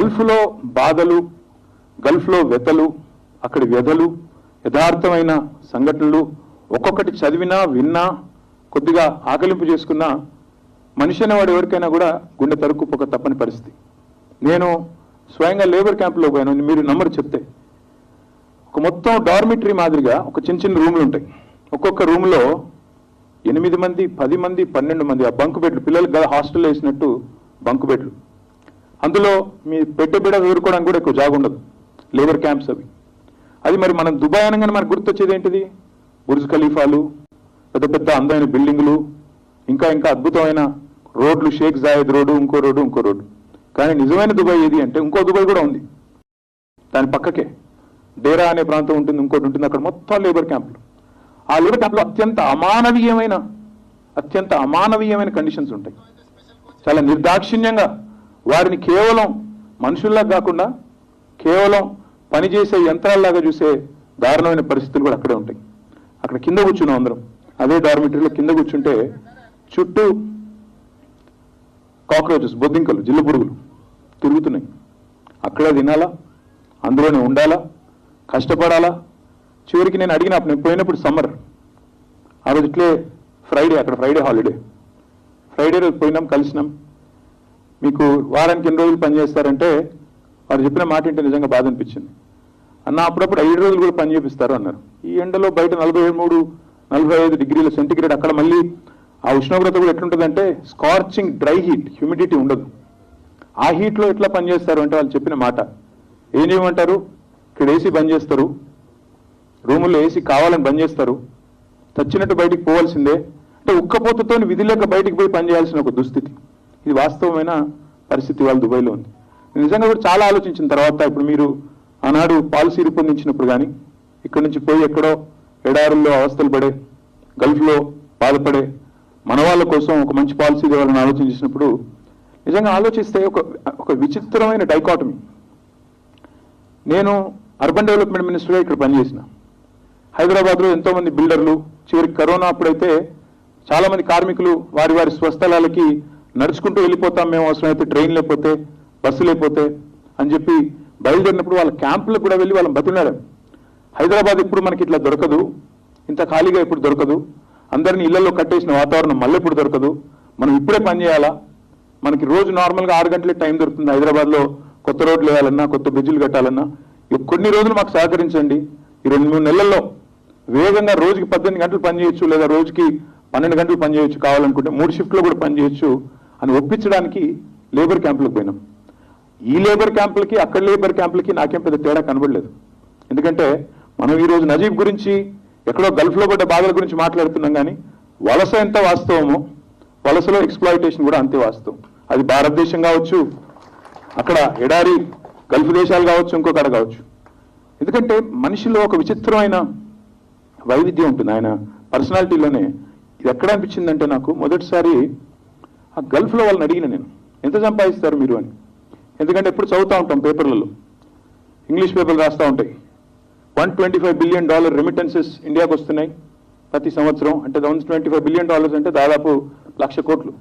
గల్ఫ్లో బాధలు, గల్ఫ్లో వ్యతలు, అక్కడి వ్యధలు, యథార్థమైన సంఘటనలు ఒక్కొక్కటి చదివినా విన్నా కొద్దిగా ఆకలింపు చేసుకున్నా మనిషి అనేవాడు ఎవరికైనా కూడా గుండె తరుక్కుపోక తప్పని పరిస్థితి. నేను స్వయంగా లేబర్ క్యాంపులో పోయాను. మీరు నంబర్ చెప్తే ఒక మొత్తం డార్మిటరీ మాదిరిగా ఒక చిన్న చిన్న రూమ్లు ఉంటాయి. ఒక్కొక్క రూమ్లో 8 మంది, 10 మంది, 12 మంది ఆ బంకు బెడ్లు, పిల్లలకు కదా హాస్టల్లో వేసినట్టు బంకు బెడ్లు. అందులో మీ బిడ ఎదుర్కోవడానికి కూడా ఎక్కువ జాగా ఉండదు. లేబర్ క్యాంప్స్ అవి. అది మరి మనం దుబాయ్ అనగానే మనకు గుర్తొచ్చేది ఏంటిది? బుర్జ్ ఖలీఫాలు, పెద్ద పెద్ద అందమైన బిల్డింగులు, ఇంకా ఇంకా అద్భుతమైన రోడ్లు, షేక్ జాయద్ రోడ్డు, ఇంకో రోడ్డు. కానీ నిజమైన దుబాయ్ ఏది అంటే ఇంకో దుబాయ్ కూడా ఉంది. దాని పక్కకే డేరా అనే ప్రాంతం ఉంటుంది, ఇంకోటి ఉంటుంది. అక్కడ మొత్తం లేబర్ క్యాంపులు. ఆ లేబర్ క్యాంపులో అత్యంత అమానవీయమైన కండిషన్స్ ఉంటాయి. చాలా నిర్దాక్షిణ్యంగా వారిని కేవలం మనుషుల్లా కాకుండా కేవలం పనిచేసే యంత్రాల్లాగా చూసే దారుణమైన పరిస్థితులు కూడా అక్కడే ఉంటాయి. అక్కడ కింద కూర్చున్నాం అందరం. అదే డార్మిటరీలో కింద కూర్చుంటే చుట్టూ కాక్రోచెస్, బొద్దింకలు, జిల్లు పురుగులు తిరుగుతున్నాయి. అక్కడే తినాలా, అందులోనే ఉండాలా, కష్టపడాలా. చివరికి నేను అడిగిన నేను పోయినప్పుడు సమ్మర్, ఆ రోజు ఇట్లే ఫ్రైడే, అక్కడ ఫ్రైడే హాలిడే. ఫ్రైడే రోజు పోయినాం, కలిసినాం. మీకు వారానికి ఎన్ని రోజులు పనిచేస్తారంటే వారు చెప్పిన మాట ఏంటంటే నిజంగా బాధ అనిపించింది. అన్న అప్పుడప్పుడు 5 రోజులు కూడా పని చేపిస్తారు అన్నారు. ఈ ఎండలో బయట 43-45 డిగ్రీల సెంటిగ్రేడ్, అక్కడ మళ్ళీ ఆ ఉష్ణోగ్రత కూడా ఎట్లుంటుందంటే స్కార్చింగ్ డ్రై హీట్, హ్యూమిడిటీ ఉండదు. ఆ హీట్లో ఎట్లా పనిచేస్తారు అంటే వాళ్ళు చెప్పిన మాట ఏం చేయమంటారు? ఇక్కడ ఏసీ బంద్ చేస్తారు, రూముల్లో ఏసీ కావాలని బంద్ చేస్తారు, చచ్చినట్టు బయటికి పోవాల్సిందే. అంటే ఉక్కపోతతో విధి లేక బయటికి పోయి పనిచేయాల్సిన ఒక దుస్థితి. ఇది వాస్తవమైన పరిస్థితి వాళ్ళ దుబాయ్లో ఉంది. నిజంగా కూడా చాలా ఆలోచించిన తర్వాత ఇప్పుడు మీరు ఆనాడు పాలసీ రూపొందించినప్పుడు కానీ ఇక్కడి నుంచి పోయి ఎక్కడో ఎడారుల్లో అవస్థలు పడే, గల్ఫ్లో బాధపడే మన వాళ్ళ కోసం ఒక మంచి పాలసీ ఇవ్వాలని ఆలోచించినప్పుడు నిజంగా ఆలోచిస్తే ఒక విచిత్రమైన డైకాటమీ. నేను అర్బన్ డెవలప్మెంట్ మినిస్టర్గా ఇక్కడ పనిచేసిన. హైదరాబాద్లో ఎంతోమంది బిల్డర్లు, చివరికి కరోనా అప్పుడైతే చాలామంది కార్మికులు వారి వారి స్వస్థలాలకి నడుచుకుంటూ వెళ్ళిపోతాం మేము, అవసరమైతే ట్రైన్ లేకపోతే, బస్సు లేకపోతే అని చెప్పి బయలుదేరినప్పుడు వాళ్ళ క్యాంపులకు కూడా వెళ్ళి వాళ్ళని బతిలాడాం. హైదరాబాద్ ఇప్పుడు మనకి ఇట్లా దొరకదు, ఇంత ఖాళీగా ఇప్పుడు దొరకదు, అందరినీ ఇళ్లలో కట్టేసిన వాతావరణం మళ్ళీ ఇప్పుడు దొరకదు, మనం ఇప్పుడే పని చేయాలా. మనకి రోజు నార్మల్గా 6 గంటలే టైం దొరుకుతుంది హైదరాబాద్లో కొత్త రోడ్లు వేయాలన్నా, కొత్త బ్రిడ్జిలు కట్టాలన్నా. కొన్ని రోజులు మాకు సహకరించండి, ఈ 2-3 నెలల్లో వేగంగా రోజుకి 18 గంటలు పని చేయొచ్చు, లేదా రోజుకి 12 గంటలు పని చేయొచ్చు, కావాలనుకుంటే 3 షిఫ్ట్లో కూడా పని చేయొచ్చు అని ఒప్పించడానికి లేబర్ క్యాంపులకు పోయినాం. ఈ లేబర్ క్యాంపులకి అక్కడ లేబర్ క్యాంపులకి నాకేం పెద్ద తేడా కనబడలేదు. ఎందుకంటే మనం ఈరోజు నజీబ్ గురించి, ఎక్కడో గల్ఫ్లో పడ్డ బాధల గురించి మాట్లాడుతున్నాం, కానీ వలస ఎంత వాస్తవమో వలసలో ఎక్స్ప్లాయిటేషన్ కూడా అంతే వాస్తవం. అది భారతదేశం కావచ్చు, అక్కడ ఎడారి గల్ఫ్ దేశాలు కావచ్చు, ఇంకొకడ కావచ్చు. ఎందుకంటే మనిషిలో ఒక విచిత్రమైన వైవిధ్యం ఉంటుంది ఆయన పర్సనాలిటీలోనే. ఇది ఎక్కడ అనిపించిందంటే నాకు మొదటిసారి ఆ గల్ఫ్లో వాళ్ళని అడిగిన నేను, ఎంత సంపాదిస్తారు మీరు అని. ఎందుకంటే ఎప్పుడు చదువుతూ ఉంటాం పేపర్లలో, ఇంగ్లీష్ పేపర్లు రాస్తూ ఉంటాయి. $125 బిలియన్ రెమిటెన్సెస్ ఇండియాకు వస్తున్నాయి ప్రతి సంవత్సరం. అంటే $125 బిలియన్ అంటే దాదాపు 1,00,000 కోట్లు.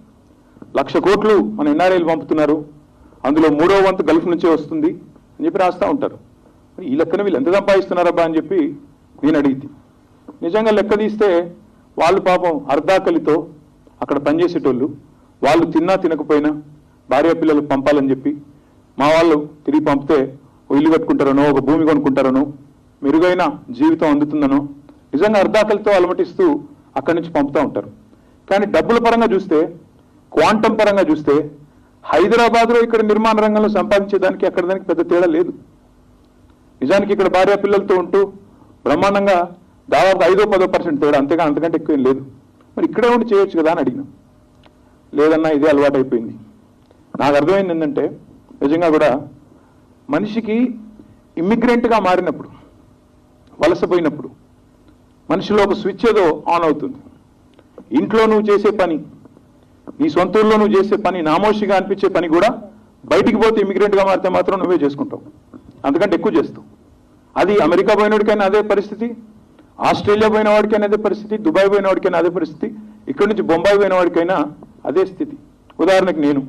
1,00,000 కోట్లు మన ఎన్ఆర్ఐలు పంపుతున్నారు, అందులో 3వ వంతు గల్ఫ్ నుంచే వస్తుంది అని చెప్పి రాస్తూ ఉంటారు. ఈ లెక్కన వీళ్ళు ఎంత సంపాదిస్తున్నారబ్బా అని చెప్పి నేను అడిగితే, నిజంగా లెక్క తీస్తే వాళ్ళు పాపం అర్ధాకలితో అక్కడ పనిచేసేటోళ్ళు, వాళ్ళు తిన్నా తినకపోయినా భార్య పిల్లలకు పంపాలని చెప్పి మా వాళ్ళు తిరిగి పంపితే ఇల్లు కట్టుకుంటారనో, ఒక భూమి కొనుక్కుంటారనో, మెరుగైన జీవితం అందుతుందనో నిజంగా అర్ధాకలితో అలమటిస్తూ అక్కడి నుంచి పంపుతూ ఉంటారు. కానీ డబ్బుల పరంగా చూస్తే, క్వాంటం పరంగా చూస్తే హైదరాబాద్లో ఇక్కడ నిర్మాణ రంగంలో సంపాదించేదానికి అక్కడ దానికి పెద్ద తేడా లేదు. నిజానికి ఇక్కడ భార్య పిల్లలతో ఉంటూ బ్రహ్మాండంగా దాదాపు 5-10% తేడా, అంతకంటే ఎక్కువ ఏం లేదు. మరి ఇక్కడే ఉండి చేయొచ్చు కదా అని అడిగినాం. లేదన్నా ఇదే అలవాటు అయిపోయింది. నాకు అర్థమైంది ఏంటంటే నిజంగా కూడా మనిషికి ఇమ్మిగ్రెంట్గా మారినప్పుడు, వలసపోయినప్పుడు మనిషిలో ఒక స్విచ్ ఏదో ఆన్ అవుతుంది. ఇంట్లో నువ్వు చేసే పని, నీ సొంత ఊళ్ళో నువ్వు చేసే పని, నామోషిగా అనిపించే పని కూడా బయటికి పోతే ఇమిగ్రెంట్గా మారితే మాత్రం నువ్వే చేసుకుంటావు, అంతకంటే ఎక్కువ చేస్తావు. అది అమెరికా పోయినోడికైనా అదే పరిస్థితి, ఆస్ట్రేలియా పోయిన వాడికైనా అదే పరిస్థితి, దుబాయ్ పోయిన వాడికైనా అదే పరిస్థితి, ఇక్కడి నుంచి బొంబాయి పోయిన వాడికైనా అదే స్థితి. ఉదాహరణకు నేను